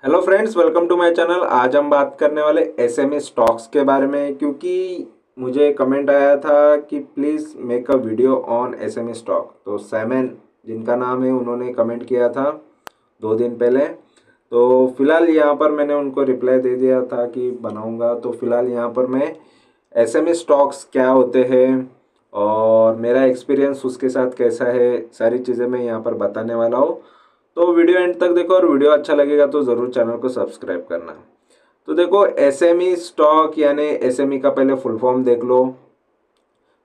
Hello friends, welcome to my channel. आज हम बात करने वाले एसएमई स्टॉक्स के बारे में, क्योंकि मुझे कमेंट आया था कि please make a video on SME stock. तो सैमन जिनका नाम है, उन्होंने कमेंट किया था 2 दिन पहले। तो फिलहाल यहाँ पर मैंने उनको रिप्लाई दे दिया था कि बनाऊंगा। तो फिलहाल यहाँ पर मैं एसएमई स्टॉक्स क्या होते हैं और मेरा एक्सपीरियंस उसके साथ कैसा है, सारी चीज़ें मैं यहाँ पर बताने वाला हूँ। तो वीडियो एंड तक देखो, और वीडियो अच्छा लगेगा तो ज़रूर चैनल को सब्सक्राइब करना। तो देखो, एसएमई स्टॉक यानी एसएमई का पहले फुल फॉर्म देख लो,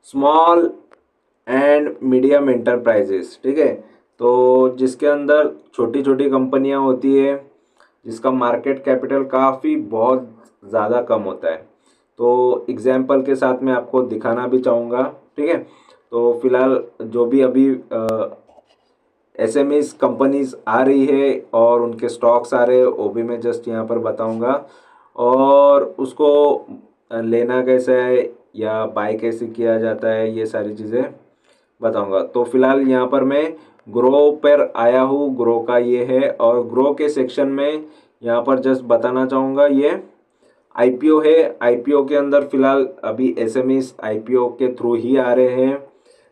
स्मॉल एंड मीडियम एंटरप्राइजेस। ठीक है, तो जिसके अंदर छोटी छोटी कंपनियां होती है, जिसका मार्केट कैपिटल काफ़ी बहुत ज़्यादा कम होता है। तो एग्जाम्पल के साथ मैं आपको दिखाना भी चाहूँगा। ठीक है, तो फिलहाल जो भी अभी एसएमईज कंपनीज आ रही है और उनके स्टॉक्स आ रहे हैं, वो भी मैं जस्ट यहाँ पर बताऊँगा। और उसको लेना कैसे है या बाय कैसे किया जाता है, ये सारी चीज़ें बताऊँगा। तो फिलहाल यहाँ पर मैं ग्रो पर आया हूँ। ग्रो का ये है, और ग्रो के सेक्शन में यहाँ पर जस्ट बताना चाहूँगा, ये आईपीओ है। आईपीओ के अंदर फिलहाल अभी एसएमईज आईपीओ के थ्रू ही आ रहे हैं।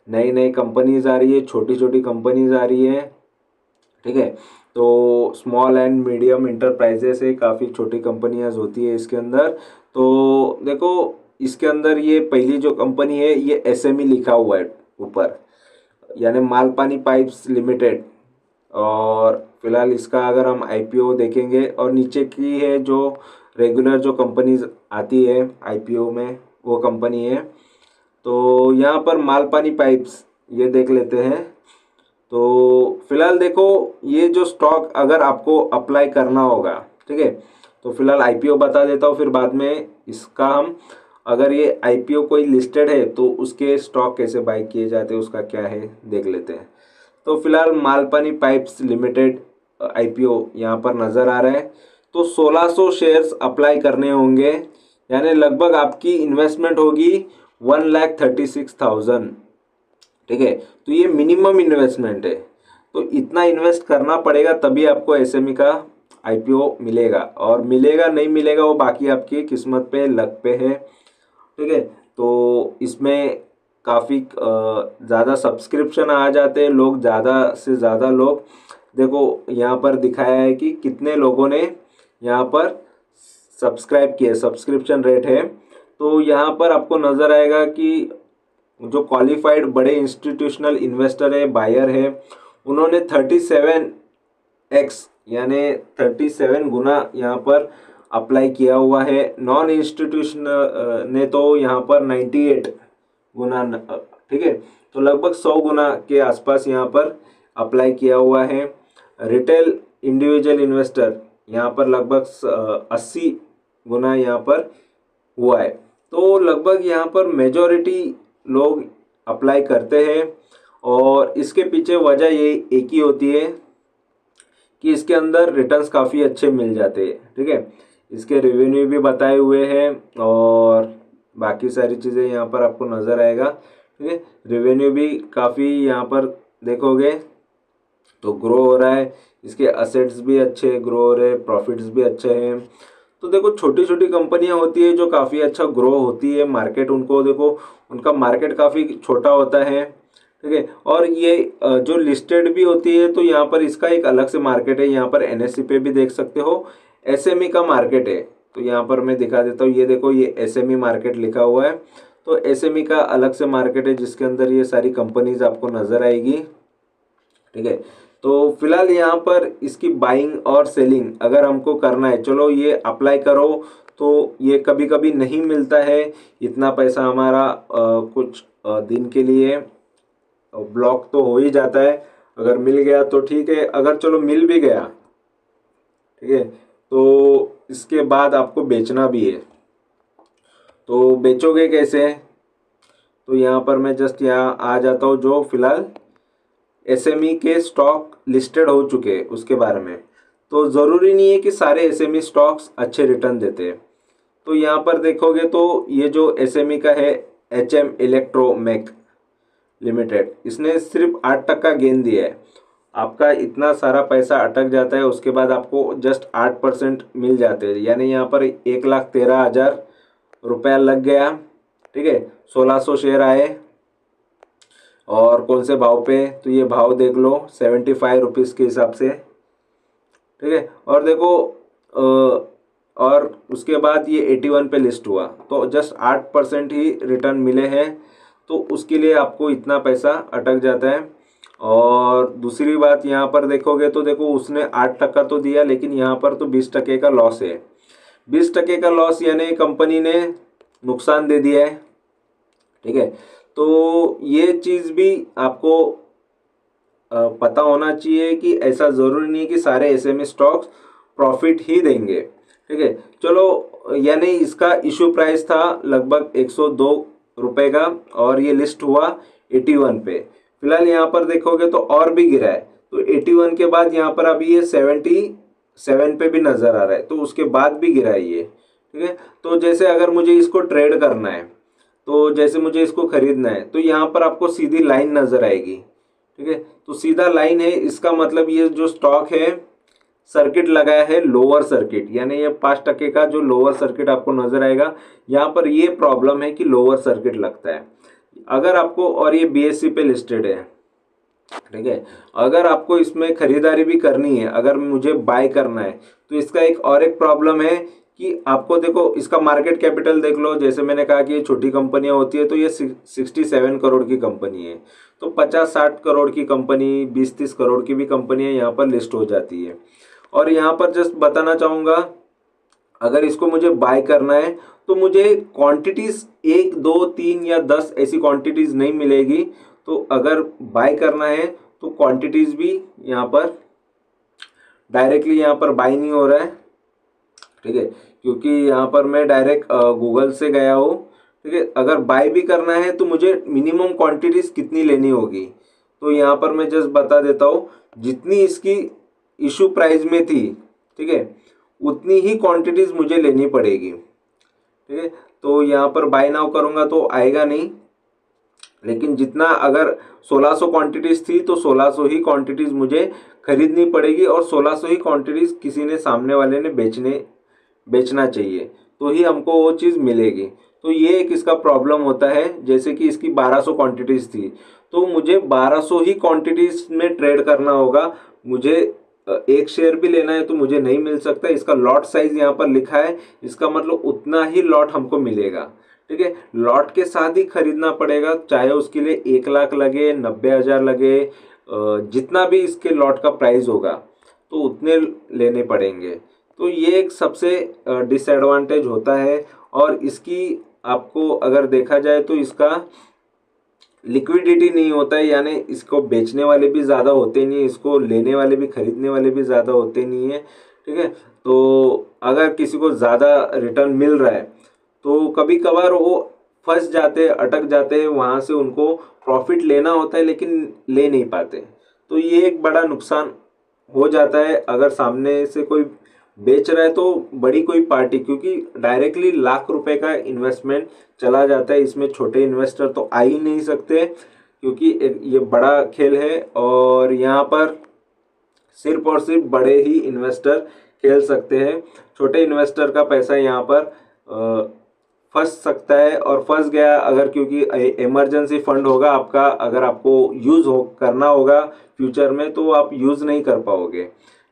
नई नई कंपनीज आ रही है, छोटी छोटी कंपनीज आ रही है। ठीक है, तो स्मॉल एंड मीडियम इंटरप्राइजेस है, काफ़ी छोटी कंपनियां होती है इसके अंदर। तो देखो, इसके अंदर ये पहली जो कंपनी है, ये एसएमई लिखा हुआ है ऊपर, यानी मालपानी पाइप्स लिमिटेड। और फिलहाल इसका अगर हम आईपीओ देखेंगे, और नीचे की है जो रेगुलर जो कंपनीज आती है आईपीओ में, वो कंपनी है। तो यहाँ पर मालपानी पाइप्स ये देख लेते हैं। तो फिलहाल देखो, ये जो स्टॉक अगर आपको अप्लाई करना होगा, ठीक है, तो फिलहाल आईपीओ बता देता हूँ, फिर बाद में इसका हम, अगर ये आईपीओ कोई लिस्टेड है तो उसके स्टॉक कैसे बाय किए जाते हैं, उसका क्या है देख लेते हैं। तो फिलहाल मालपानी पाइप्स लिमिटेड आईपीओ यहाँ पर नज़र आ रहा है। तो 1600 शेयर्स अप्लाई करने होंगे, यानी लगभग आपकी इन्वेस्टमेंट होगी 1,36,000। ठीक है, तो ये मिनिमम इन्वेस्टमेंट है। तो इतना इन्वेस्ट करना पड़ेगा, तभी आपको एसएमई का आईपीओ मिलेगा। और मिलेगा नहीं मिलेगा वो बाकी आपकी किस्मत पे, लक पे है। ठीक है, तो इसमें काफ़ी ज़्यादा सब्सक्रिप्शन आ जाते हैं, लोग ज़्यादा से ज़्यादा लोग। देखो यहाँ पर दिखाया है कि कितने लोगों ने यहाँ पर सब्सक्राइब किए, सब्सक्रिप्शन रेट है। तो यहाँ पर आपको नज़र आएगा कि जो क्वालिफाइड बड़े इंस्टीट्यूशनल इन्वेस्टर है, बायर है, उन्होंने 37x यानी 37 गुना यहाँ पर अप्लाई किया हुआ है। नॉन इंस्टीट्यूशनल ने तो यहाँ पर 98 गुना, ठीक है, तो लगभग 100 गुना के आसपास यहाँ पर अप्लाई किया हुआ है। रिटेल इंडिविजुअल इन्वेस्टर यहाँ पर लगभग 80 गुना यहाँ पर हुआ है। तो लगभग यहाँ पर मेजॉरिटी लोग अप्लाई करते हैं। और इसके पीछे वजह ये एक ही होती है कि इसके अंदर रिटर्न्स काफ़ी अच्छे मिल जाते हैं। ठीक है, इसके रेवेन्यू भी बताए हुए हैं, और बाकी सारी चीज़ें यहाँ पर आपको नज़र आएगा। ठीक है, रेवेन्यू भी काफ़ी यहाँ पर देखोगे तो ग्रो हो रहा है। इसके असेट्स भी अच्छे ग्रो हो रहे हैं, प्रॉफिट्स भी अच्छे हैं। तो देखो, छोटी छोटी कंपनियां होती है जो काफ़ी अच्छा ग्रो होती है, मार्केट उनको देखो, उनका मार्केट काफ़ी छोटा होता है। ठीक है, और ये जो लिस्टेड भी होती है, तो यहाँ पर इसका एक अलग से मार्केट है। यहाँ पर एनएससी पे भी देख सकते हो, एसएमई का मार्केट है। तो यहाँ पर मैं दिखा देता हूँ, ये देखो, ये एसएमई मार्केट लिखा हुआ है। तो एसएमई का अलग से मार्केट है, जिसके अंदर ये सारी कंपनीज आपको नजर आएगी। ठीक है, तो फिलहाल यहाँ पर इसकी बाइंग और सेलिंग अगर हमको करना है, चलो ये अप्लाई करो, तो ये कभी कभी नहीं मिलता है इतना पैसा हमारा, कुछ दिन के लिए ब्लॉक तो हो ही जाता है। अगर मिल गया तो ठीक है, अगर चलो मिल भी गया, ठीक है, तो इसके बाद आपको बेचना भी है। तो बेचोगे कैसे? तो यहाँ पर मैं जस्ट यहाँ आ जाता हूँ, जो फिलहाल एसएमई के स्टॉक लिस्टेड हो चुके हैं उसके बारे में। तो ज़रूरी नहीं है कि सारे एसएमई स्टॉक्स अच्छे रिटर्न देते हैं। तो यहाँ पर देखोगे तो ये जो एसएमई का है, एचएम इलेक्ट्रोमेक लिमिटेड, इसने सिर्फ 8% गेन दिया है। आपका इतना सारा पैसा अटक जाता है, उसके बाद आपको जस्ट 8% मिल जाते हैं, यानी यहाँ पर 1,13,000 रुपया लग गया। ठीक है, 1600 शेयर आए और कौन से भाव पे, तो ये भाव देख लो 75 रुपीज़ के हिसाब से। ठीक है, और देखो और उसके बाद ये 81 पे लिस्ट हुआ, तो जस्ट 8% ही रिटर्न मिले हैं, तो उसके लिए आपको इतना पैसा अटक जाता है। और दूसरी बात यहाँ पर देखोगे तो देखो उसने 8% तो दिया, लेकिन यहाँ पर तो 20% का लॉस है। 20% का लॉस यानी कंपनी ने नुकसान दे दिया है। ठीक है, तो ये चीज़ भी आपको पता होना चाहिए कि ऐसा ज़रूरी नहीं है कि सारे एसएमई स्टॉक्स प्रॉफिट ही देंगे। ठीक है, चलो, यानी इसका इशू प्राइस था लगभग 102 रुपये का और ये लिस्ट हुआ 81 पे। फिलहाल यहाँ पर देखोगे तो और भी गिरा है, तो 81 के बाद यहाँ पर अभी ये 77 पे भी नज़र आ रहा है, तो उसके बाद भी गिरा है ये। ठीक है, तो जैसे अगर मुझे इसको ट्रेड करना है, तो जैसे मुझे इसको खरीदना है, तो यहाँ पर आपको सीधी लाइन नज़र आएगी। ठीक है, तो सीधा लाइन है, इसका मतलब ये जो स्टॉक है सर्किट लगाया है लोअर सर्किट, यानी ये 5% का जो लोअर सर्किट आपको नजर आएगा, यहाँ पर ये प्रॉब्लम है कि लोअर सर्किट लगता है। अगर आपको, और ये बीएससी पे लिस्टेड है। ठीक है, अगर आपको इसमें खरीदारी भी करनी है, अगर मुझे बाय करना है, तो इसका एक प्रॉब्लम है कि आपको देखो इसका मार्केट कैपिटल देख लो। जैसे मैंने कहा कि ये छोटी कंपनियां होती है, तो ये 67 करोड़ की कंपनी है, तो 50-60 करोड़ की कंपनी, 20-30 करोड़ की भी कंपनियां यहाँ पर लिस्ट हो जाती है। और यहाँ पर जस्ट बताना चाहूँगा, अगर इसको मुझे बाय करना है तो मुझे क्वांटिटीज़ 1, 2, 3 या 10 ऐसी क्वांटिटीज़ नहीं मिलेगी। तो अगर बाय करना है तो क्वांटिटीज़ भी यहाँ पर डायरेक्टली यहाँ पर बाय नहीं हो रहा है। ठीक है, क्योंकि यहाँ पर मैं डायरेक्ट गूगल से गया हूँ। ठीक है, अगर बाय भी करना है तो मुझे मिनिमम क्वांटिटीज़ कितनी लेनी होगी, तो यहाँ पर मैं जस्ट बता देता हूँ। जितनी इसकी इशू प्राइस में थी, ठीक है, उतनी ही क्वांटिटीज़ मुझे लेनी पड़ेगी। ठीक है, तो यहाँ पर बाय नाउ करूँगा तो आएगा नहीं, लेकिन जितना अगर 1600 क्वांटिटीज़ थी तो 1600 ही क्वांटिटीज़ मुझे खरीदनी पड़ेगी, और 1600 ही क्वांटिटीज़ किसी ने, सामने वाले ने बेचना चाहिए, तो ही हमको वो चीज़ मिलेगी। तो ये एक इसका प्रॉब्लम होता है। जैसे कि इसकी 1200 क्वांटिटीज़ थी, तो मुझे 1200 ही क्वांटिटीज़ में ट्रेड करना होगा। मुझे एक शेयर भी लेना है तो मुझे नहीं मिल सकता। इसका लॉट साइज यहाँ पर लिखा है, इसका मतलब उतना ही लॉट हमको मिलेगा। ठीक है, लॉट के साथ ही खरीदना पड़ेगा, चाहे उसके लिए 1 लाख लगे, 90,000 लगे, जितना भी इसके लॉट का प्राइस होगा तो उतने लेने पड़ेंगे। तो ये एक सबसे डिसएडवांटेज होता है। और इसकी आपको अगर देखा जाए तो इसका लिक्विडिटी नहीं होता है, यानी इसको बेचने वाले भी ज़्यादा होते नहीं है, इसको लेने वाले भी, खरीदने वाले भी ज़्यादा होते नहीं है। ठीक है, तो अगर किसी को ज़्यादा रिटर्न मिल रहा है तो कभी कभार वो फंस जाते, अटक जाते हैं, वहाँ से उनको प्रॉफिट लेना होता है लेकिन ले नहीं पाते। तो ये एक बड़ा नुकसान हो जाता है अगर सामने से कोई बेच रहा है तो बड़ी कोई पार्टी, क्योंकि डायरेक्टली लाख रुपए का इन्वेस्टमेंट चला जाता है इसमें। छोटे इन्वेस्टर तो आ ही नहीं सकते, क्योंकि ये बड़ा खेल है और यहाँ पर सिर्फ और सिर्फ बड़े ही इन्वेस्टर खेल सकते हैं। छोटे इन्वेस्टर का पैसा यहाँ पर फंस सकता है, और फंस गया अगर, क्योंकि इमरजेंसी फंड होगा आपका, अगर आपको यूज़ करना होगा फ्यूचर में, तो आप यूज़ नहीं कर पाओगे।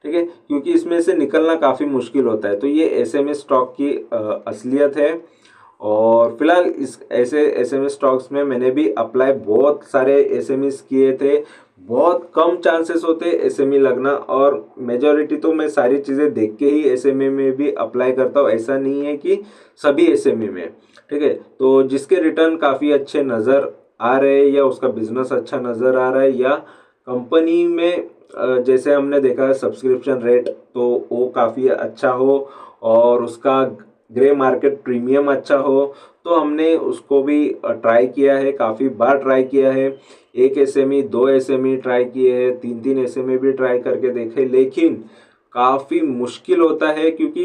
ठीक है, क्योंकि इसमें से निकलना काफ़ी मुश्किल होता है। तो ये एसएमई स्टॉक की असलियत है। और फिलहाल इस ऐसे एसएमई स्टॉक्स में मैंने भी अप्लाई बहुत सारे एसएमईस किए थे। बहुत कम चांसेस होते एसएमई लगना, और मेजॉरिटी तो मैं सारी चीज़ें देख के ही एसएमई में भी अप्लाई करता हूँ। ऐसा नहीं है कि सभी एसएमई में। ठीक है, तो जिसके रिटर्न काफ़ी अच्छे नज़र आ रहे हैं, या उसका बिजनेस अच्छा नज़र आ रहा है, या कंपनी में जैसे हमने देखा है सब्सक्रिप्शन रेट तो वो काफ़ी अच्छा हो, और उसका ग्रे मार्केट प्रीमियम अच्छा हो, तो हमने उसको भी ट्राई किया है, काफ़ी बार ट्राई किया है। 1 एसएमई, 2 एसएमई ट्राई किए हैं, 3 एसएमई भी ट्राई करके देखे, लेकिन काफ़ी मुश्किल होता है, क्योंकि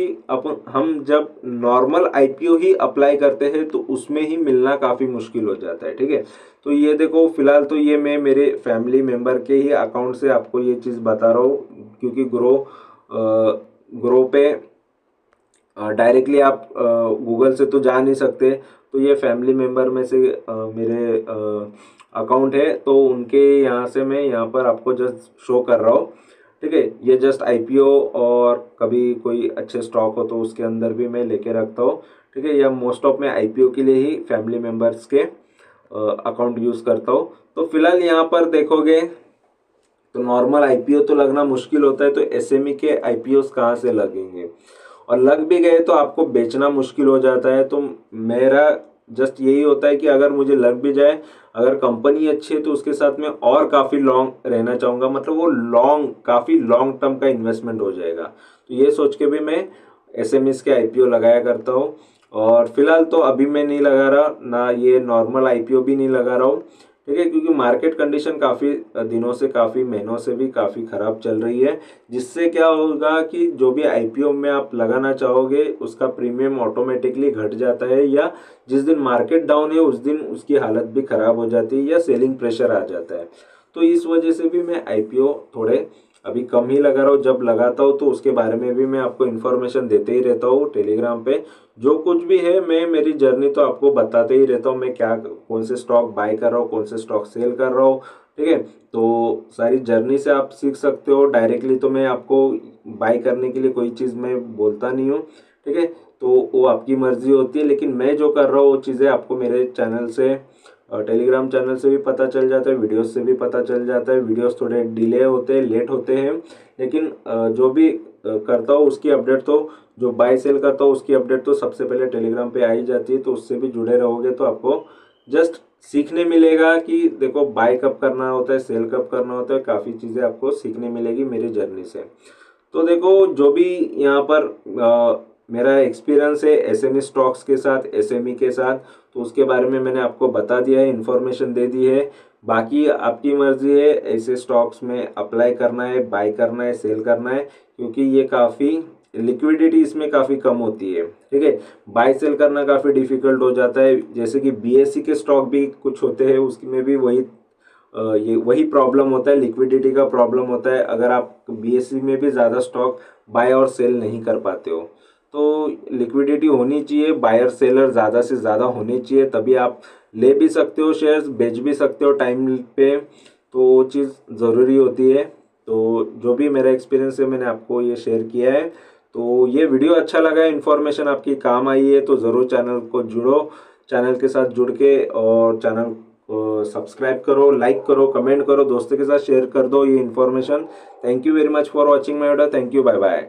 हम जब नॉर्मल आईपीओ ही अप्लाई करते हैं तो उसमें ही मिलना काफ़ी मुश्किल हो जाता है। ठीक है, तो ये देखो फिलहाल तो ये मैं मेरे फैमिली मेम्बर के ही अकाउंट से आपको ये चीज़ बता रहा हूँ, क्योंकि ग्रो पे डायरेक्टली आप गूगल से तो जा नहीं सकते। तो ये फैमिली मेम्बर में से मेरे अकाउंट है, तो उनके यहाँ से मैं यहाँ पर आपको जस्ट शो कर रहा हूँ। ठीक है, ये जस्ट आईपीओ और कभी कोई अच्छे स्टॉक हो तो उसके अंदर भी मैं लेके रखता हूँ। ठीक है, या मोस्ट ऑफ मैं आईपीओ के लिए ही फैमिली मेम्बर्स के अकाउंट यूज़ करता हूँ। तो फिलहाल यहाँ पर देखोगे तो नॉर्मल आईपीओ तो लगना मुश्किल होता है, तो एसएमई के आईपीओस कहाँ से लगेंगे, और लग भी गए तो आपको बेचना मुश्किल हो जाता है। तो मेरा जस्ट यही होता है कि अगर मुझे लग भी जाए, अगर कंपनी अच्छी है तो उसके साथ में और काफ़ी लॉन्ग रहना चाहूँगा, मतलब वो काफ़ी लॉन्ग टर्म का इन्वेस्टमेंट हो जाएगा। तो ये सोच के भी मैं एसएमईस के आईपीओ लगाया करता हूँ। और फिलहाल तो अभी मैं नहीं लगा रहा ना, ये नॉर्मल आईपीओ भी नहीं लगा रहा हूँ। ठीक है, क्योंकि मार्केट कंडीशन काफ़ी दिनों से, काफ़ी महीनों से भी काफ़ी ख़राब चल रही है, जिससे क्या होगा कि जो भी आईपीओ में आप लगाना चाहोगे उसका प्रीमियम ऑटोमेटिकली घट जाता है, या जिस दिन मार्केट डाउन है उस दिन उसकी हालत भी ख़राब हो जाती है, या सेलिंग प्रेशर आ जाता है। तो इस वजह से भी मैं आईपीओ थोड़े अभी कम ही लगा रहा हूँ। जब लगाता हूँ तो उसके बारे में भी मैं आपको इन्फॉर्मेशन देते ही रहता हूँ टेलीग्राम पे। जो कुछ भी है मैं मेरी जर्नी तो आपको बताते ही रहता हूँ, मैं क्या कौन से स्टॉक बाय कर रहा हूँ, कौन से स्टॉक सेल कर रहा हूँ। ठीक है, तो सारी जर्नी से आप सीख सकते हो। डायरेक्टली तो मैं आपको बाय करने के लिए कोई चीज़ मैं बोलता नहीं हूँ। ठीक है, तो वो आपकी मर्जी होती है, लेकिन मैं जो कर रहा हूँ वो चीज़ें आपको मेरे चैनल से, टेलीग्राम चैनल से भी पता चल जाता है, वीडियोस से भी पता चल जाता है। वीडियोस थोड़े डिले होते हैं, लेट होते हैं, लेकिन जो भी करता हूँ उसकी अपडेट तो, जो बाय सेल करता हूँ उसकी अपडेट तो सबसे पहले टेलीग्राम पे आ ही जाती है। तो उससे भी जुड़े रहोगे तो आपको जस्ट सीखने मिलेगा कि देखो बाय कब करना होता है, सेल कब करना होता है, काफ़ी चीज़ें आपको सीखने मिलेगी मेरी जर्नी से। तो देखो जो भी यहाँ पर मेरा एक्सपीरियंस है एसएमई स्टॉक्स के साथ, एसएमई के साथ, तो उसके बारे में मैंने आपको बता दिया है, इन्फॉर्मेशन दे दी है। बाकी आपकी मर्जी है ऐसे स्टॉक्स में अप्लाई करना है, बाय करना है, सेल करना है, क्योंकि ये काफ़ी लिक्विडिटी इसमें काफ़ी कम होती है। ठीक है, बाय सेल करना काफ़ी डिफिकल्ट हो जाता है। जैसे कि बीएससी के स्टॉक भी कुछ होते हैं, उसमें भी ये वही प्रॉब्लम होता है, लिक्विडिटी का प्रॉब्लम होता है। अगर आप बीएससी में भी ज़्यादा स्टॉक बाय और सेल नहीं कर पाते हो, तो लिक्विडिटी होनी चाहिए, बायर सेलर ज़्यादा से ज़्यादा होने चाहिए, तभी आप ले भी सकते हो शेयर्स, बेच भी सकते हो टाइम पे। तो वो चीज़ ज़रूरी होती है। तो जो भी मेरा एक्सपीरियंस है मैंने आपको ये शेयर किया है। तो ये वीडियो अच्छा लगा, इन्फॉर्मेशन आपकी काम आई है तो ज़रूर चैनल को जुड़ो, चैनल के साथ जुड़ के, और चैनल को सब्सक्राइब करो, लाइक करो, कमेंट करो, दोस्तों के साथ शेयर कर दो ये information. Thank you very much for watching my video. Thank you, bye bye.